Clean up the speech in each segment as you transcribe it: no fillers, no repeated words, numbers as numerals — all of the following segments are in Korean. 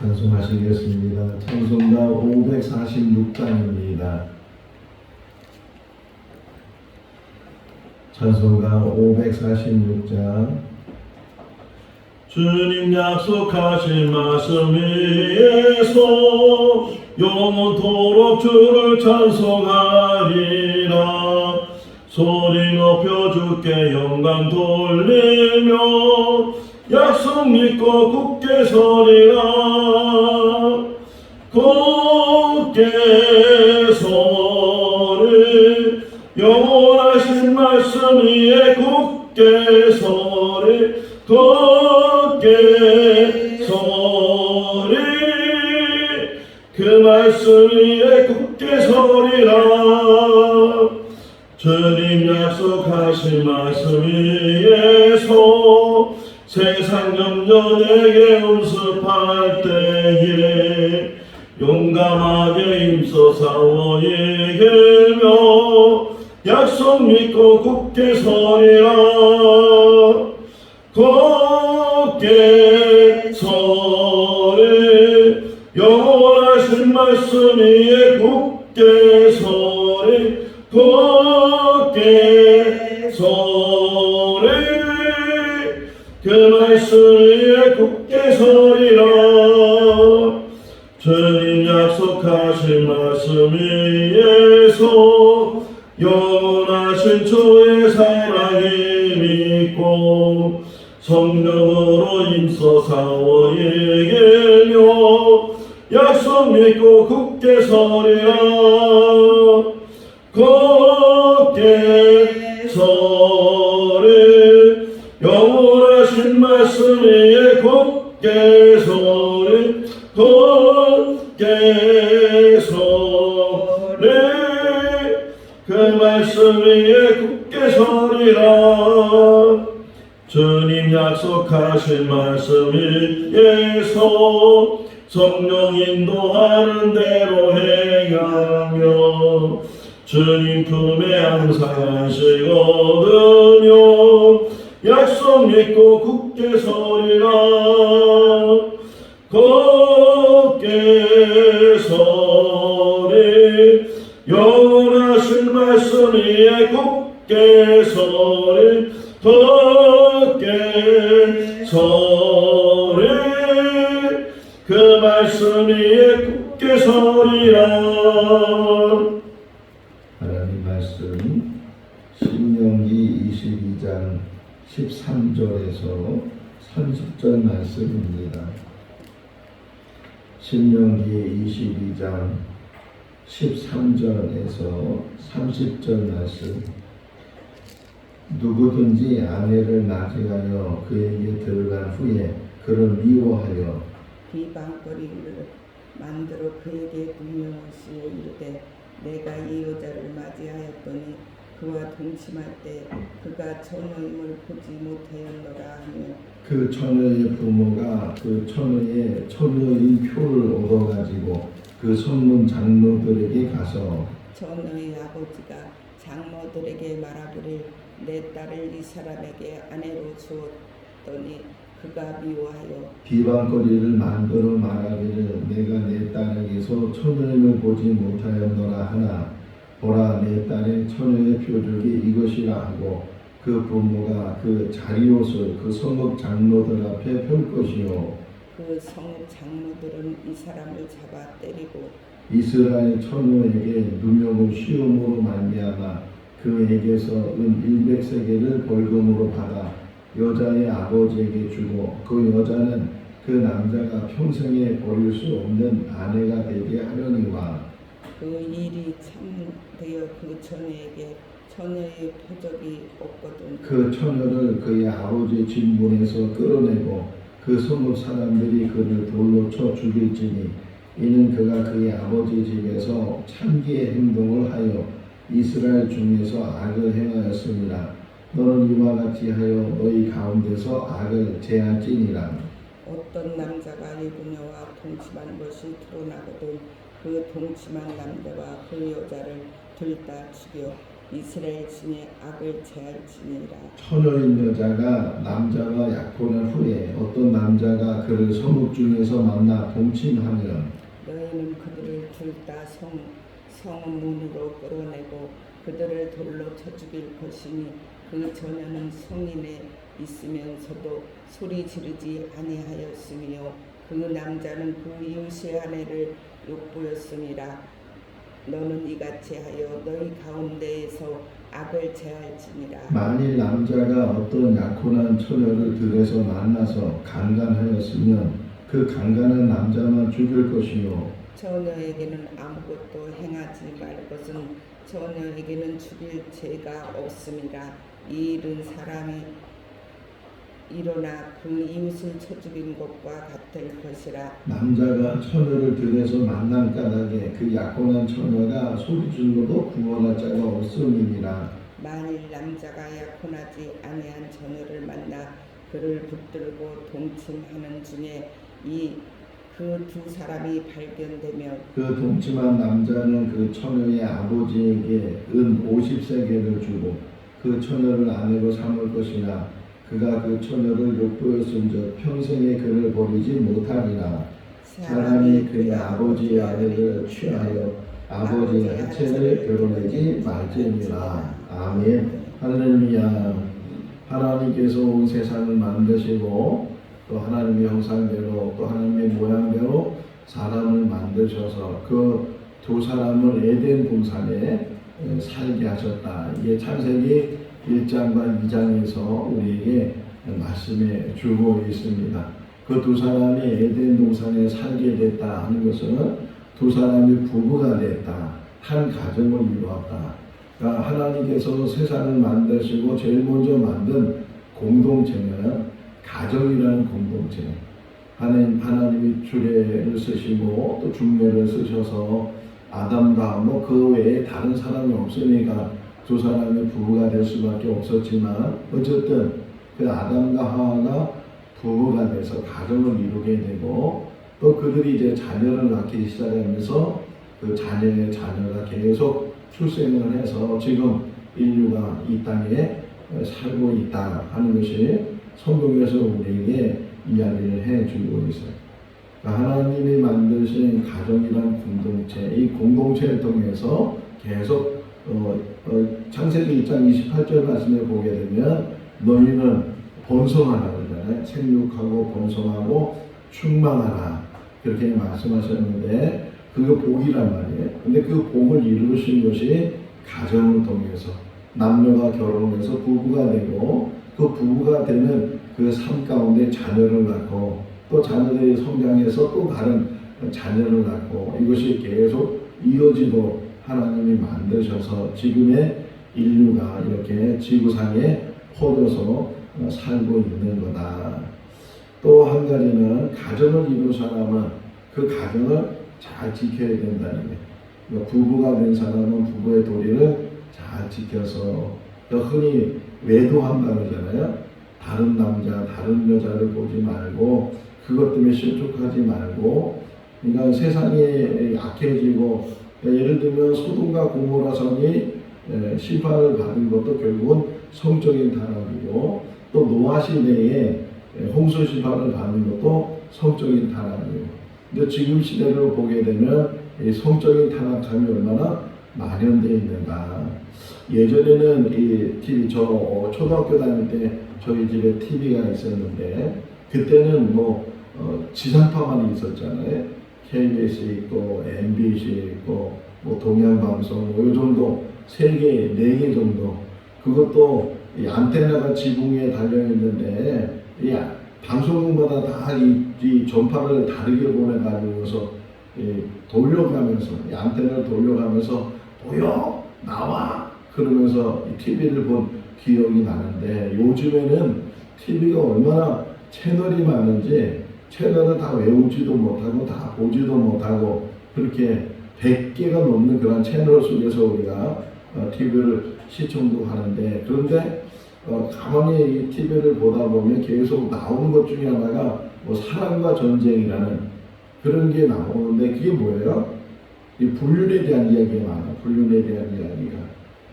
찬송하시겠습니다. 찬송가 546장입니다. 찬송가 546장. 주님 약속하신 말씀 위에서 영원토록 주를 찬송하리라. 소리 높여 주께 영광 돌리며 약속 믿고 굳게 서리라. 굳게 서리 영원하신 말씀 위에 굳게 서리. 굳게 서리 그 말씀 위에 굳게 서리라. 주님 약속하신 말씀 위에서 세상 염려 내게 음습할 때에 용감하게 힘써 싸워 이기며 약속 믿고 굳게 서리라. 굳게 서리 영원하신 말씀 위에 굳게 서리. 굳게 서리 그 말씀 위에 굳게 서리라. 주님 약속하신 말씀 위에서 영원하신 주의 사랑이 믿고 성령으로 힘써 싸워 이기며 약속 믿고 굳게 서리라. 굳게 서리 영원하신 말씀 위에 굳게 서리. 굳게 서리 그 말씀 위에 굳게 서리라. 주님 약속하신 말씀 위에서 성령 인도하는 대로 행하며 주님 품에 항상 안식거든요. 약속 믿고 굳게 서리라. 굳게 서리 영원하신 말씀 위에 굳게 서리. 굳게 서리 그 말씀 위에 굳게 서리라. 하나님 말씀 신명기 22장 13절에서 30절 말씀입니다. 신명기 22장 13절에서 30절 말씀. 누구든지 아내를 맞이하여 그에게 들어간 후에 그를 미워하여 비방거리를 만들어 그에게 분명하시어 이르되 내가 이 여자를 맞이하였더니 그와 동침할 때 그가 처녀임을 보지 못하였노라 하며 그 처녀의 부모가 그 처녀의 처녀인 표를 얻어가지고 그 성문 장로들에게 가서 처녀의 아버지가 장로들에게 말하기를 내 딸을 이 사람에게 아내로 주었더니 그가 미워하여 비방거리를 만들어 말하기를 내가 내 딸에게서 처녀임을 보지 못하였노라 하나 보라 내 딸의 처녀의 표적이 이것이라 하고 그 부모가 그 자리옷을 그 성읍 장로들 앞에 펼 것이요 그 성읍 장로들은 이 사람을 잡아 때리고 이스라엘 처녀에게 누명을 시험으로 말미암아 그에게서 은 100세겔을 벌금으로 받아 여자의 아버지에게 주고 그 여자는 그 남자가 평생에 버릴 수 없는 아내가 되게 하려니와 그 일이 참되어 그 처녀에게 처녀의 표적이 없거든. 그 처녀를 그의 아버지 진문에서 끌어내고 그 성읍 사람들이 그를 돌로 쳐 죽일지니 이는 그가 그의 아버지 집에서 참기의 행동을 하여 이스라엘 중에서 악을 행하였습니다. 너는 이와 같이 하여 너희 가운데서 악을 제할지니라. 어떤 남자가 여부녀와 동침한 것이 드러나거든 그 동침한 남자와 그 여자를 둘 다 죽여 이스라엘 중에 악을 제할지니라. 처녀인 여자가 남자와 약혼한 후에 어떤 남자가 그를 성읍 중에서 만나 동침하면 너희는 그들을 둘 다 성읍 문으로 끌어내고 그들을 돌로 쳐 죽일 것이니 그 처녀는 성인에 있으면서도 소리 지르지 아니하였으며 그 남자는 그 이웃의 아내를 욕보였음이라. 너는 이같이 하여 너희 가운데에서 악을 제할지니라. 만일 남자가 어떤 약혼한 처녀를 들에서 만나서 강간하였으면 그 강간한 남자만 죽일 것이요 처녀에게는 아무것도 행하지 말 것은 처녀에게는 죽일 죄가 없음이라. 이 일은 사람이 일어나 그 이웃을 쳐 죽인 것과 같을 것이라. 남자가 처녀를 들에서 만난 까닭에 그 약혼한 처녀가 소리질러도 구원할 자가 없음이니라. 만일 남자가 약혼하지 아니한 처녀를 만나 그를 붙들고 동침하는 중에 그 두 사람이 발견되면 그 동침한 남자는 그 처녀의 아버지에게 은 50세겔을 주고 그 처녀를 아내로 삼을 것이나 그가 그 처녀를 욕보였은즉 평생에 그를 버리지 못하리라. 사람이 그의 아버지의 아내를 취하여 아버지의 하체를 결혼하지 말지니라. 아멘. 할렐루야. 하나님께서 온 세상을 만드시고 또 하나님의 형상대로 또 하나님의 모양대로 사람을 만드셔서 그 두 사람을 에덴 동산에 살게 하셨다. 이게 창세기 1장과 2장에서 우리에게 말씀해 주고 있습니다. 그 두 사람이 에덴 동산에 살게 됐다 하는 것은 두 사람이 부부가 됐다. 한 가정을 이루었다. 그러니까 하나님께서 세상을 만드시고 제일 먼저 만든 공동체는 가정이라는 공동체. 하나님이 주례를 쓰시고 또 중례를 쓰셔서 아담과 뭐 그 외에 다른 사람이 없으니까 두 사람이 부부가 될 수밖에 없었지만 어쨌든 그 아담과 하와가 부부가 돼서 가정을 이루게 되고 또 그들이 이제 자녀를 낳기 시작하면서 그 자녀가 계속 출생을 해서 지금 인류가 이 땅에 살고 있다 하는 것이 성경에서 우리에게 이야기를 해주고 있어요. 하나님이 만드신 가정이란 공동체, 이 공동체를 통해서 계속 창세기 1장 28절 말씀에 보게 되면 너희는 번성하라 그러잖아요. 생육하고 번성하고 충만하라 그렇게 말씀하셨는데 그게 복이란 말이에요. 근데 그 복을 이루신 것이 가정을 통해서 남녀가 결혼해서 부부가 되고 그 부부가 되는 그 삶 가운데 자녀를 낳고 또 자녀들이 성장해서 또 다른 자녀를 낳고 이것이 계속 이어지도록 하나님이 만드셔서 지금의 인류가 이렇게 지구상에 퍼져서 살고 있는 거다. 또 한 가지는 가정을 이룬 사람은 그 가정을 잘 지켜야 된다는 거예요. 부부가 된 사람은 부부의 도리를 잘 지켜서 흔히 외도한다고 그러잖아요. 다른 남자, 다른 여자를 보지 말고 그것 때문에 실족하지 말고 그러니까 세상이 약해지고 예를 들면 소돔과 고모라 성이 심판을 받은 것도 결국은 성적인 타락이고 또 노아 시대에 홍수 심판을 받는 것도 성적인 타락이에요. 근데 지금 시대를 보게 되면 이 성적인 타락함이 얼마나 만연되어 있는가. 예전에는 이 TV 초등학교 다닐 때 저희 집에 TV가 있었는데 그때는 지상파만 있었잖아요. KBS 있고 MBC 있고 동양방송 이 정도 3개, 4개 정도. 그것도 이 안테나가 지붕 위에 달려 있는데 이 방송국마다 다 이 전파를 다르게 보내가지고서 돌려가면서 이 안테나를 돌려가면서 보여 나와 그러면서 이 TV를 본 기억이 나는데 요즘에는 TV가 얼마나 채널이 많은지 채널을 다 외우지도 못하고 다 보지도 못하고 그렇게 100개가 넘는 그런 채널 속에서 우리가 TV를 시청도 하는데 그런데 가만히 이 TV를 보다 보면 계속 나오는 것 중에 하나가 사랑과 전쟁이라는 그런 게 나오는데 그게 뭐예요? 이 불륜에 대한 이야기가 많아요. 불륜에 대한 이야기가.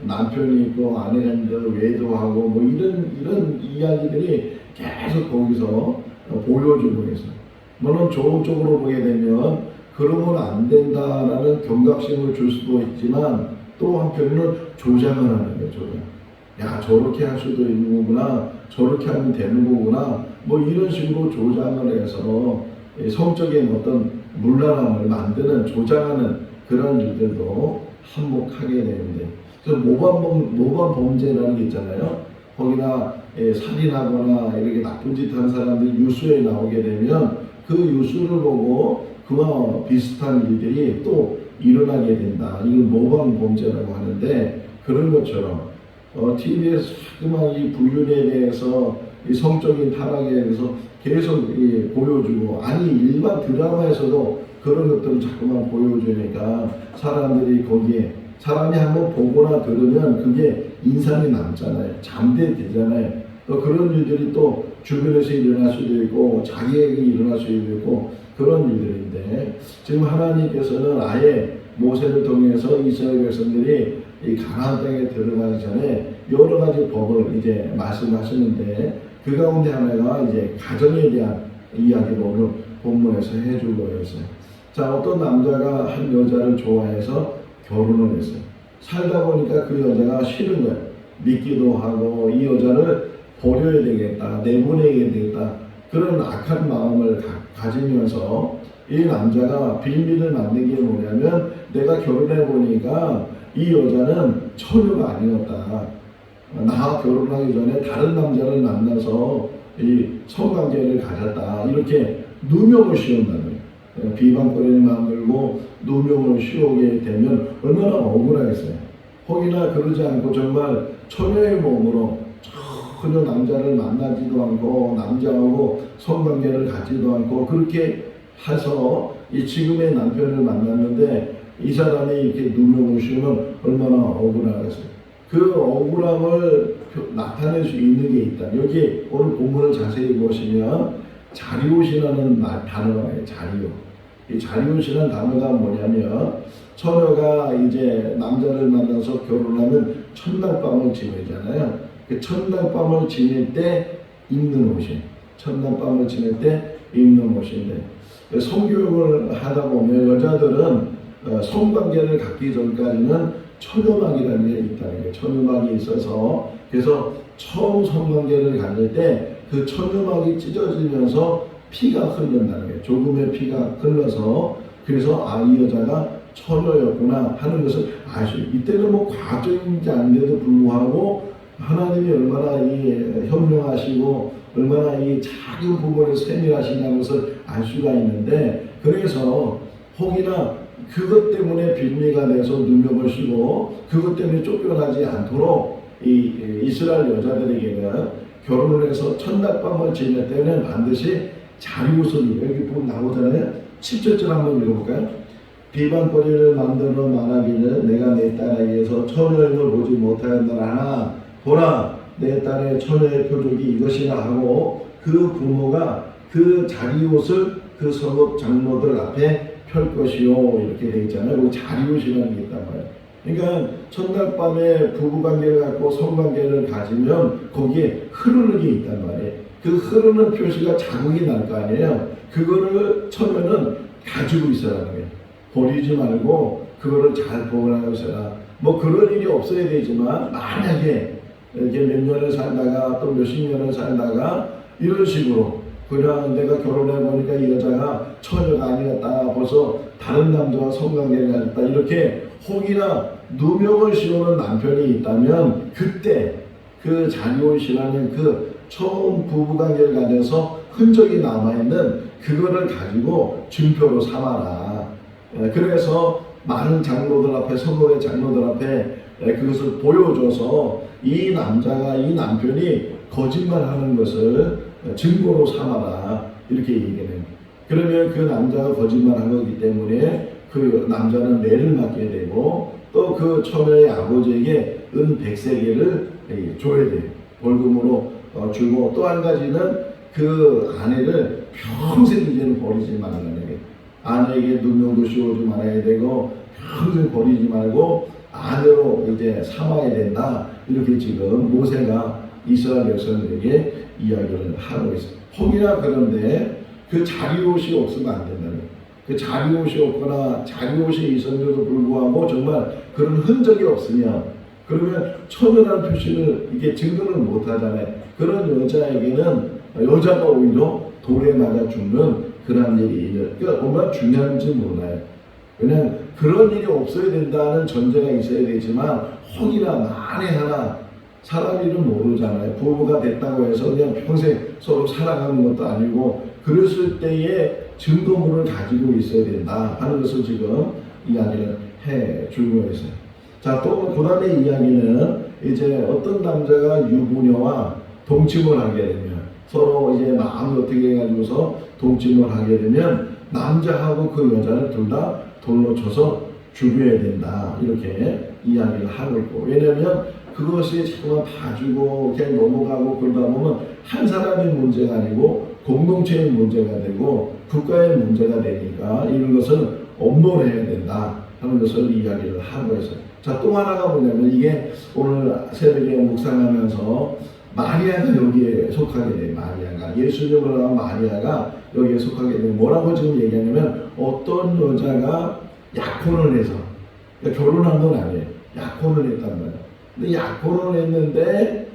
남편이 있고 아내가 이제 외도하고 뭐 이런 이야기들이 계속 거기서 보여주고 있어요. 물론 좋은 쪽으로 보게 되면 그러면 안 된다라는 경각심을 줄 수도 있지만 또 한편으로는 조장을 하는 거예요. 조장. 야, 저렇게 할 수도 있는 거구나, 저렇게 하면 되는 거구나, 뭐 이런 식으로 조장을 해서 성적인 어떤 문란함을 만드는, 조장하는 그런 일들도 한몫하게 되는데, 그래서 모반 범죄라는 게 있잖아요. 거기다 살인하거나 이렇게 나쁜 짓 한 사람들이 뉴스에 나오게 되면 그 뉴스를 보고 그와 비슷한 일들이 또 일어나게 된다. 이걸 모반 범죄라고 하는데, 그런 것처럼 TV에서 자꾸만 이 불륜에 대해서, 이 성적인 타락에 대해서 계속 보여주고, 아니 일반 드라마에서도 그런 것들을 자꾸만 보여주니까 사람들이 거기에, 사람이 한번 보거나 들으면 그게 인상이 남잖아요. 잠재되잖아요. 또 그런 일들이 또 주변에서 일어날 수도 있고 자기에게 일어날 수도 있고 그런 일들인데, 지금 하나님께서는 아예 모세를 통해서 이스라엘 백성들이 이 가나안 땅에 들어가기 전에 여러 가지 법을 이제 말씀하시는데, 그 가운데 하나가 이제 가정에 대한 이야기를 오늘 본문에서 해주고 있어요. 자, 어떤 남자가 한 여자를 좋아해서 결혼을 했어요. 살다 보니까 그 여자가 싫은 거예요. 믿기도 하고 이 여자를 버려야 되겠다, 내보내야 되겠다, 그런 악한 마음을 가지면서 이 남자가 빌미를 만든 게 뭐냐면, 내가 결혼해 보니까 이 여자는 처녀가 아니었다. 나와 결혼하기 전에 다른 남자를 만나서 이 성관계를 가졌다. 이렇게 누명을 씌운다는 거예요. 비방거리를 만들고 누명을 씌우게 되면 얼마나 억울하겠어요. 혹이나 그러지 않고 정말 처녀의 몸으로 전혀 남자를 만나지도 않고 남자하고 성관계를 갖지도 않고 그렇게 해서 이 지금의 남편을 만났는데, 이 사람이 이렇게 누명을 씌우면 얼마나 억울하겠어요. 그 억울함을 나타낼 수 있는 게 있다. 여기 오늘 본문을 자세히 보시면 자리옷이라는 단어가 나와요. 자리옷. 이 자리옷이라는 단어가 뭐냐면, 처녀가 이제 남자를 만나서 결혼하면 첫날 밤을 지내잖아요. 그 첫날 밤을 지낼 때 입는 옷이, 첫날 밤을 지낼 때 입는 옷인데, 성교육을 하다 보면 여자들은 성관계를 갖기 전까지는 처녀막이라는 게 있다는 거예요. 처녀막이 있어서, 그래서 처음 성관계를 가질 때 그 처녀막이 찢어지면서 피가 흐른다는 거예요. 조금의 피가 흘러서, 그래서 이 여자가 처녀였구나 하는 것을 알 수 있어요. 이때는 뭐 과학적인지 아닌데도 불구하고 하나님이 얼마나 현명하시고 얼마나 이 작은 부분에 세밀하시냐는 것을 알 수가 있는데, 그래서 혹이나 그것 때문에 빌미가 돼서 누명을 씌고 그것 때문에 쫓겨나지 않도록 이 이스라엘 여자들에게는 결혼을 해서 첫날 밤을 지낼 때는 반드시 자리옷을 입어요. 여기 보면 나오잖아요. 10절절 한번 읽어볼까요? 비방거리를 만들어 말하기를 내가 내 딸에게서 처녀임을 보지 못하였노라. 보라, 내 딸의 처녀의 표적이 이것이라 하고 그 부모가 그 자리옷을 그 성읍 장로들 앞에 펼 것이요, 이렇게 되어 있잖아요. 그리고 자리옷이라는 게 있단 말이에요. 그러니까 첫날 밤에 부부관계를 갖고 성관계를 가지면 거기에 흐르는 게 있단 말이에요. 그 흐르는 표시가 자국이 날 거 아니에요. 그거를 처녀는 가지고 있어라는 거예요. 버리지 말고 그거를 잘 보관하고 있어라. 뭐 그럴 일이 없어야 되지만, 만약에 이렇게 몇 년을 살다가 또 몇십 년을 살다가 이런 식으로 그냥 내가 결혼해 보니까 이 여자가 처녀가 아니었다, 벌써 다른 남자와 성관계를 가졌다, 이렇게 혹이나 누명을 씌우는 남편이 있다면, 그때 그 자리옷이라는 그 처음 부부관계를 가져서 흔적이 남아있는 그거를 가지고 증표로 삼아라. 그래서 많은 장로들 앞에, 성도의 장로들 앞에 그것을 보여줘서 이 남자가, 이 남편이 거짓말하는 것을 증거로 삼아라, 이렇게 얘기해요. 그러면 그 남자가 거짓말한 거기 때문에 그 남자는 매를 맞게 되고, 또 그 처녀의 아버지에게 은 100세겔을 줘야 돼요. 벌금으로 주고, 또 한 가지는 그 아내를 평생 이제는 버리지 말라는 거예요. 아내에게 누명도 씌우지 말아야 되고, 평생 버리지 말고 아내로 이제 삼아야 된다. 이렇게 지금 모세가 이스라엘 백성들에게 이야기를 하고 있어요. 혹이나 그런데 그 자리옷이 없으면 안 된다는 거예요. 그 자리옷이 없거나 자리옷이 있었는데도 불구하고 정말 그런 흔적이 없으면 그러면 처녀라는 표시를 이게 증거를 못 하잖아요. 그런 여자에게는 여자가 오히려 돌에 맞아 죽는 그런 일이 그러니까 얼마나 중요한지 몰라요. 왜냐하면 그런 일이 없어야 된다는 전제가 있어야 되지만 혹이나 만에 하나 사람 일은 모르잖아요. 부부가 됐다고 해서 그냥 평생 서로 살아가는 것도 아니고 그랬을 때에 증거물을 가지고 있어야 된다 하는 것을 지금 이야기를 해주고 있어요. 자, 또 그 다음에 이야기는 이제 어떤 남자가 유부녀와 동침을 하게 되면 서로 이제 마음을 어떻게 해가지고서 동침을 하게 되면 남자하고 그 여자를 둘 다 돌로 쳐서 죽여야 된다 이렇게 이야기를 하고 있고 왜냐하면 그것이 자꾸만 봐주고 그냥 넘어가고 그러다 보면 한 사람의 문제가 아니고 공동체의 문제가 되고 국가의 문제가 되니까 이런 것은 엄벌해야 된다 하는 것을 이야기를 하고 있어요. 자, 또 하나가 뭐냐면 이게 오늘 새벽에 묵상하면서 마리아가 여기에 속하게 돼요. 마리아가 예수님을 낳은 마리아가 여기에 속하게 돼요. 뭐라고 지금 얘기하냐면 어떤 여자가 약혼을 해서 그러니까 결혼한 건 아니에요. 약혼을 했단 말이에요. 근데 약혼을 했는데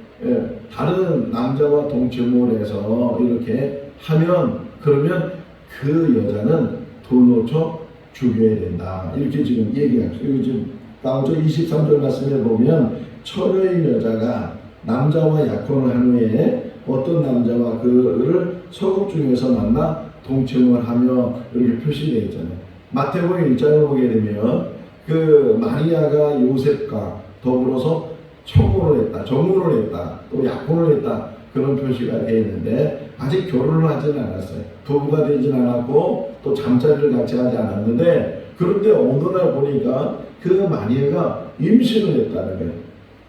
다른 남자와 동침을 해서 이렇게 하면 그러면 그 여자는 돌로 쳐 죽여야 된다. 이렇게 지금 얘기하죠. 그리고 지금 다음 주 23절 말씀에 보면 처녀인 여자가 남자와 약혼을 한 후에 어떤 남자와 그를 서국 중에서 만나 동침을 하며 이렇게 표시되어 있잖아요. 마태복음 1장을 보게 되면 그 마리아가 요셉과 더불어서 청혼을 했다, 정혼을 했다, 또 약혼을 했다 그런 표시가 되어 있는데 아직 결혼을 하지는 않았어요. 부부가 되진 않았고 또 잠자리를 같이 하지 않았는데 그런데 어느 날 보니까 그 마리아가 임신을 했다는 거예요.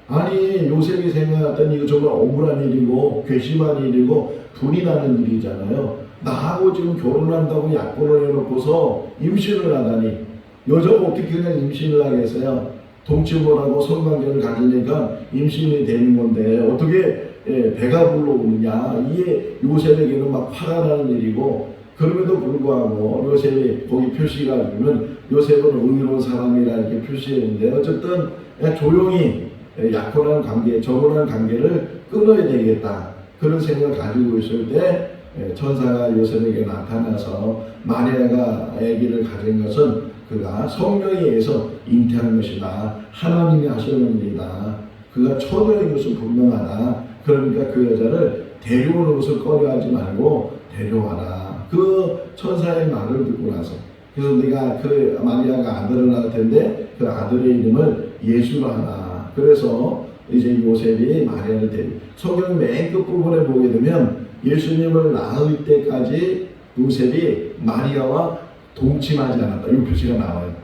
아니 요셉이 생각했더니 이거 정말 억울한 일이고 괘씸한 일이고 분이 나는 일이잖아요. 나하고 지금 결혼한다고 약혼을 해놓고서 임신을 하다니 여자가 어떻게 그냥 임신을 하겠어요? 동침을 하고 성관계를 가지니까 임신이 되는 건데 어떻게 배가 불러오느냐. 이게 요셉에게는 막 화가 나는 일이고 그럼에도 불구하고 요셉이 거기 표시가 되면 요셉은 의로운 사람이라 이렇게 표시했는데 어쨌든 조용히 약혼한 관계, 정혼한 관계를 끊어야 되겠다. 그런 생각을 가지고 있을 때 천사가 요셉에게 나타나서 마리아가 아기를 가진 것은 그가 성령에 의해서 잉태한 것이다. 하나님이 하시는 일이다. 그가 처녀인 것은 분명하다. 그러니까 그 여자를 데려오는 것을 꺼려하지 말고 데려와라. 그 천사의 말을 듣고 나서 그래서 네가 그 마리아가 아들을 낳을 텐데 그 아들의 이름을 예수로 하라. 그래서 이제 요셉이 마리아를 데리고 성경 맨 끝부분에 보게 되면 예수님을 낳을 때까지 요셉이 마리아와 동침하지 않았다. 이 표시가 나와요.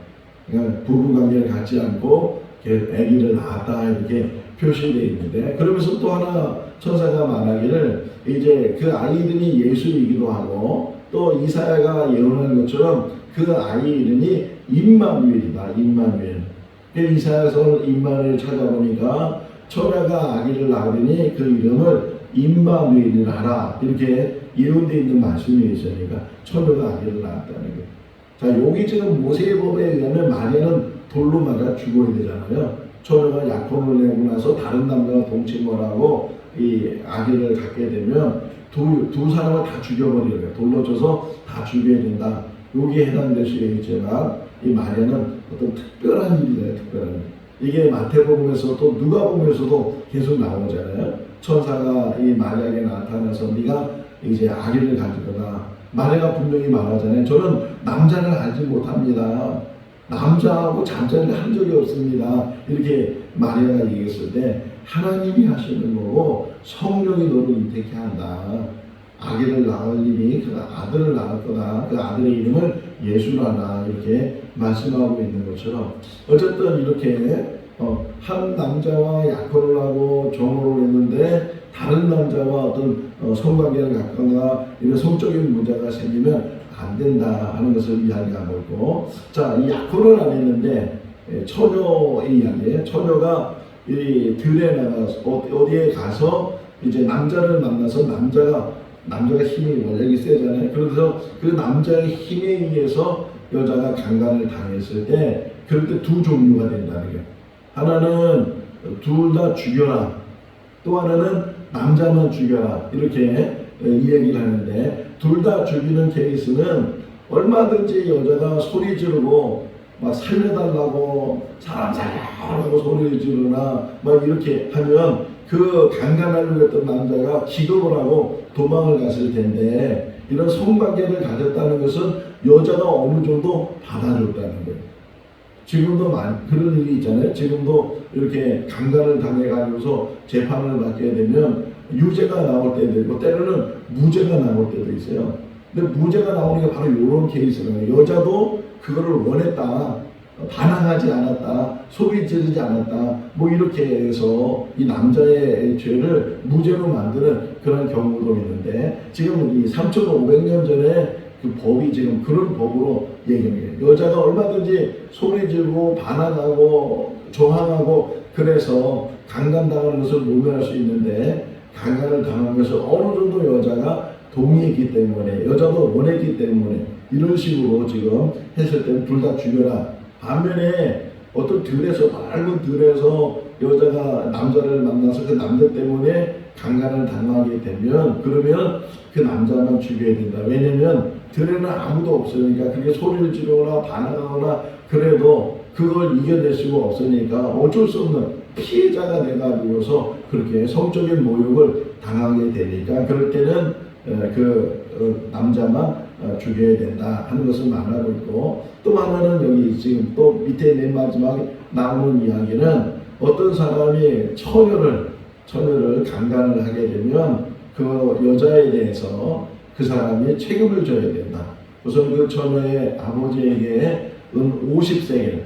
그러니까 부부관계를 갖지 않고 아기를 낳았다 이렇게 표시되어 있는데 그러면서 또 하나 천사가 말하기를 이제 그 아이들이 예수이기도 하고 또 이사야가 예언한 것처럼 그 아이 이름이 임마누엘이다. 임마누엘. 이사야서 임마누엘 찾아보니까 처녀가 아기를 낳으니 그 이름을 임마누엘이라 하라. 이렇게 예언되어 있는 말씀이 있으니까 처녀가 아기를 낳았다는 거예요. 자, 여기 지금 모세의 법에 의하면 마리아는 돌로 맞아 죽어야 되잖아요. 처녀가 약혼을 내고 나서 다른 남자와 동침을 하고 이 아기를 갖게 되면 두 사람을 다 죽여버려야 돼요. 돌로 쳐서 다 죽여야 된다. 여기에 해당될 수 있지만 이 마리아는 어떤 특별한 일이에요. 특별한 일. 이게 마태복음에서 또 누가복음에서도 계속 나오잖아요. 천사가 이 마리아에게 나타나서 네가 이제 아기를 가지거나 마리아가 분명히 말하잖아요. 저는 남자를 알지 못합니다. 남자하고 잠자리를 한 적이 없습니다. 이렇게 마리아가 얘기했을 때 하나님이 하시는 거고 성령이 너를 인택해 한다. 아기를 낳을 일이 그 아들을 낳을 거다. 그 아들의 이름을 예수라나 이렇게 말씀하고 있는 것처럼 어쨌든 이렇게 한 남자와 약혼을 하고 정혼을 했는데 다른 남자와 어떤 성관계를 갖거나 이런 성적인 문제가 생기면 안 된다 하는 것을 이야기하고 있고 자, 이 약혼을 안 했는데 처녀의 이야기예요. 처녀가 이 들에 나가서 어디에 가서 이제 남자를 만나서 남자가 힘이 원래 세잖아요. 그래서 그 남자의 힘에 의해서 여자가 강간을 당했을 때 그럴 때 두 종류가 된다는 거예요. 하나는 둘 다 죽여라. 또 하나는 남자만 죽여라. 이렇게 이야기를 하는데 둘 다 죽이는 케이스는 얼마든지 여자가 소리 지르고 막 살려달라고 사람 살려라고 소리를 지르나 막 이렇게 하면 그 강간하려고 했던 남자가 기겁을 하고 도망을 갔을 텐데 이런 성관계를 가졌다는 것은 여자가 어느 정도 받아줬다는 거예요. 지금도 그런 일이 있잖아요. 지금도 이렇게 강간을 당해가지고서 재판을 받게 되면 유죄가 나올 때도 있고 때로는 무죄가 나올 때도 있어요. 근데 무죄가 나오는 게 바로 이런 케이스예요. 여자도 그거를 원했다, 반항하지 않았다, 소리 지르지 않았다, 뭐 이렇게 해서 이 남자의 죄를 무죄로 만드는 그런 경우도 있는데 지금 이 3,500년 전에 그 법이 지금 그런 법으로 얘기해요. 여자가 얼마든지 소리 지르고 반항하고 저항하고 그래서 강간당하는 것을 모면할 수 있는데 강간을 당한 것을 어느 정도 여자가 동의했기 때문에 여자도 원했기 때문에 이런 식으로 지금 했을 때는 둘 다 죽여라. 반면에 어떤 들에서 밝은 들에서 여자가 남자를 만나서 그 남자 때문에 강간을 당하게 되면 그러면 그 남자만 죽여야 된다. 왜냐면 들에는 아무도 없으니까 그게 소리를 지르거나 반항하거나 그래도 그걸 이겨낼 수가 없으니까 어쩔 수 없는 피해자가 돼가지고서 그렇게 성적인 모욕을 당하게 되니까 그럴 때는 남자만 죽여야 된다 하는 것을 말하고 있고 또 하나는 여기 지금 또 밑에 맨 마지막에 나오는 이야기는 어떤 사람이 처녀를 강간을 하게 되면 그 여자에 대해서 그 사람이 책임을 져야 된다. 우선 그 처녀의 아버지에게 은 50세겔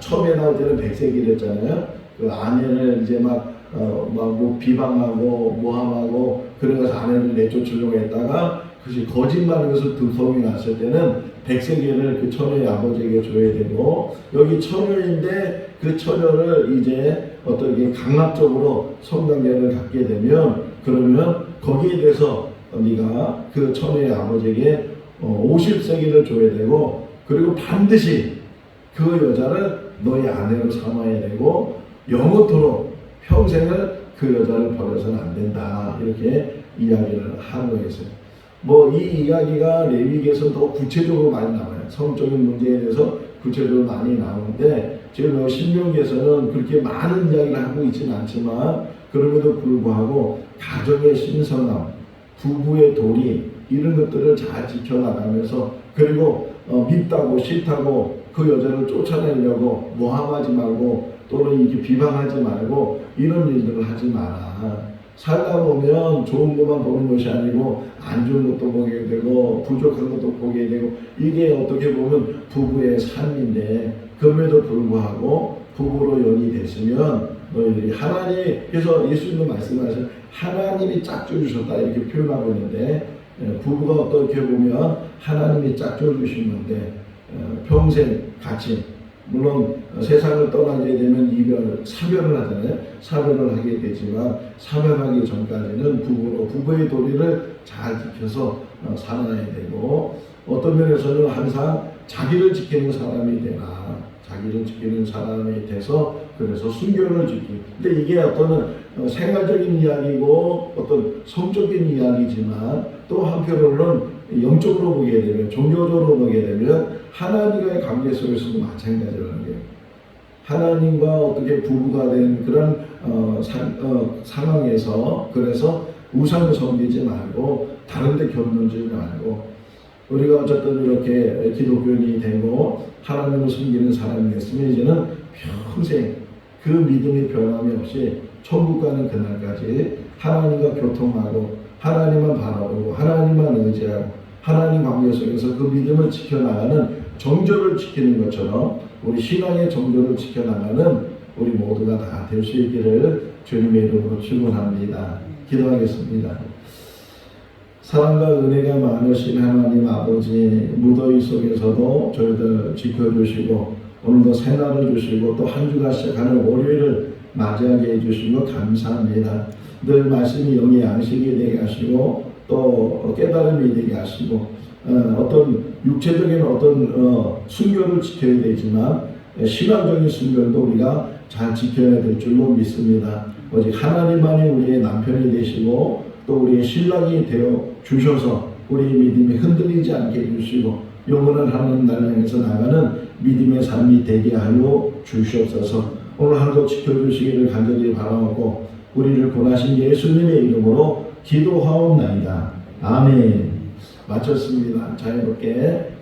처음에 나올 때는 100세겔 했잖아요. 그 아내를 이제 뭐 비방하고 모함하고 그래서 아내를 내쫓으려고 했다가 그것이 거짓말인 것을 들통이 났을 때는 100세겔을 그 처녀의 아버지에게 줘야 되고 여기 처녀인데 그 처녀를 이제 어떻게 강압적으로 성관계를 갖게 되면 그러면 거기에 대해서 네가 그 처녀의 아버지에게 50세겔을 줘야 되고 그리고 반드시 그 여자를 너의 아내로 삼아야 되고 영원토록 평생을 그 여자를 버려서는 안 된다 이렇게 이야기를 하고 있어요. 뭐 이 이야기가 레위기에서 더 구체적으로 많이 나와요. 성적인 문제에 대해서 구체적으로 많이 나오는데 지금 신명기에서는 그렇게 많은 이야기를 하고 있지는 않지만 그럼에도 불구하고 가정의 신성함, 부부의 도리 이런 것들을 잘 지켜나가면서 그리고 밉다고 싫다고 그 여자를 쫓아내려고 모함하지 말고 또는 이렇게 비방하지 말고 이런 일들을 하지 마라. 살다 보면 좋은 것만 보는 것이 아니고 안 좋은 것도 보게 되고 부족한 것도 보게 되고 이게 어떻게 보면 부부의 삶인데 그럼에도 불구하고 부부로 연이 됐으면 너희들이 하나님께서 예수님도 말씀하신 하나님이 짝져 주셨다 이렇게 표현하고 있는데 부부가 어떻게 보면 하나님이 짝져 주신 건데 평생 같이 물론 세상을 떠나게 되면 사별을 하잖아요. 사별을 하게 되지만 사별하기 전까지는 부부의 도리를 잘 지켜서 살아야 되고 어떤 면에서는 항상 자기를 지키는 사람이 되나 자기를 지키는 사람이 돼서 그래서 순결을 지키고 근데 이게 어떤 생활적인 이야기고 어떤 성적인 이야기지만 또 한편으로는 영적으로 보게 되면 종교적으로 보게 되면 하나님과의 관계 속에서도 마찬가지라는 거예요. 하나님과 어떻게 부부가 된 그런 상황에서 그래서 우상을 섬기지 말고 다른 데 견눈지 말고 우리가 어쨌든 이렇게 기독교인이 되고 하나님을 섬기는 사람이 됐으면 이제는 평생 그 믿음이 변함이 없이 천국 가는 그날까지 하나님과 교통하고 하나님만 바라보고 하나님만 의지하고 하나님 관계 속에서 그 믿음을 지켜나가는 정절을 지키는 것처럼 우리 신앙의 정절을 지켜나가는 우리 모두가 다 될 수 있기를 주님의 이름으로 축원합니다. 기도하겠습니다. 사랑과 은혜가 많으신 하나님 아버지 무더위 속에서도 저희들 지켜주시고 오늘도 새날을 주시고 또 한 주가 시작하는 월요일을 맞이하게 해주신 것 감사합니다. 늘 말씀이 영의 양식이 되게 하시고 또 깨달음이 되게 하시고 어떤 육체적인 어떤 순결을 지켜야 되지만 신앙적인 순결도 우리가 잘 지켜야 될 줄로 믿습니다. 오직 하나님만이 우리의 남편이 되시고 또 우리의 신랑이 되어 주셔서 우리의 믿음이 흔들리지 않게 해주시고 영원한 하나님 나라를 향해서 나가는 믿음의 삶이 되게 하여 주시옵소서. 오늘 하루도 지켜주시기를 간절히 바라고 우리를 구원하신 예수님의 이름으로 기도하옵나이다. 아멘. 마쳤습니다. 자유롭게